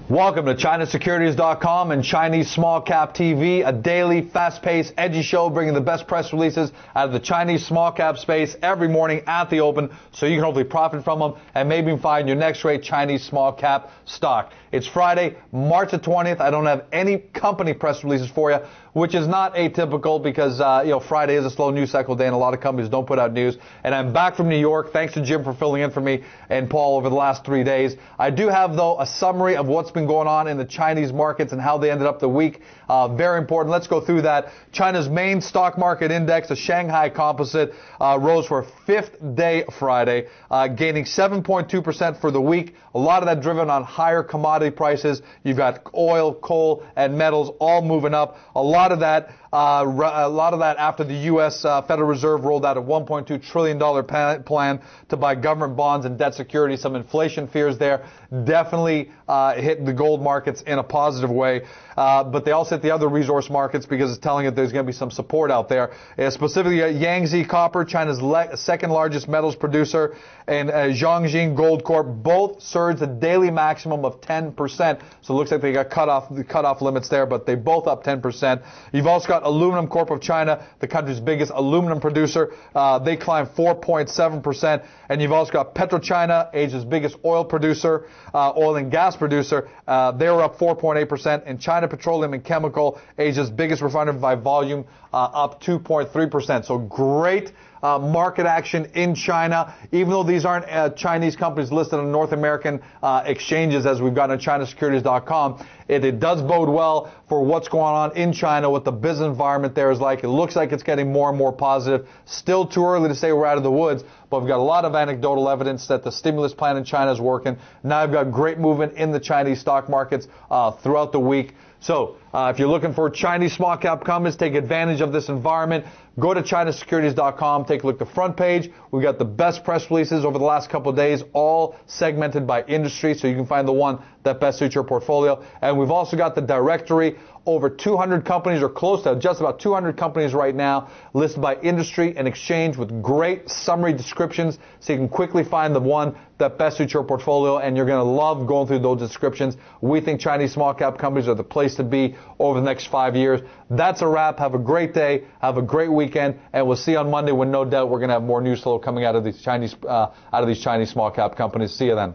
Welcome to ChinaSecurities.com and Chinese Small Cap TV, a daily, fast-paced, edgy show bringing the best press releases out of the Chinese small cap space every morning at the open so you can hopefully profit from them and maybe find your next great Chinese small cap stock. It's Friday, March the 20th. I don't have any company press releases for you, which is not atypical because, Friday is a slow news cycle day and a lot of companies don't put out news. And I'm back from New York. Thanks to Jim for filling in for me and Paul over the last 3 days. I do have, though, a summary of what's been going on in the Chinese markets and how they ended up the week. Very important. Let's go through that. China's main stock market index, the Shanghai Composite, rose for a fifth day Friday, gaining 7.2% for the week. A lot of that driven on higher commodity prices. You've got oil, coal, and metals all moving up. A lot of that after the U.S. Federal Reserve rolled out a $1.2 trillion plan to buy government bonds and debt securities. Some inflation fears there definitely hit the gold markets in a positive way. But they also hit the other resource markets because it's telling it there's going to be some support out there. Specifically, Yangtze Copper, China's second largest metals producer, and Zhongxin Gold Corp both surged a daily maximum of 10%. So it looks like they got cutoff limits there, but they both up 10%. You've also got Aluminum Corp of China, the country's biggest aluminum producer. They climbed 4.7%. And you've also got PetroChina, Asia's biggest oil producer, oil and gas producer. They were up 4.8%. And China Petroleum and Chemical, Asia's biggest refinery by volume, up 2.3%. So great market action in China. Even though these aren't Chinese companies listed on North American exchanges as we've got on ChinaSecurities.com, it does bode well for what's going on in China, what the business environment there is like. It looks like it's getting more and more positive. Still too early to say we're out of the woods, but we've got a lot of anecdotal evidence that the stimulus plan in China is working. Now I've got great movement in the Chinese stock markets throughout the week. So if you're looking for Chinese small cap companies, take advantage of this environment. Go to ChinaSecurities.com, take a look at the front page. We've got the best press releases over the last couple of days, all segmented by industry, so you can find the one that best suits your portfolio. And we've also got the directory, over 200 companies, or close to just about 200 companies right now, listed by industry and exchange with great summary descriptions, so you can quickly find the one that best suits your portfolio, and you're going to love going through those descriptions. We think Chinese small cap companies are the place to be over the next 5 years. That's a wrap. Have a great day. Have a great weekend, and we'll see you on Monday when no doubt we're going to have more news flow coming out of these Chinese small cap companies. See you then.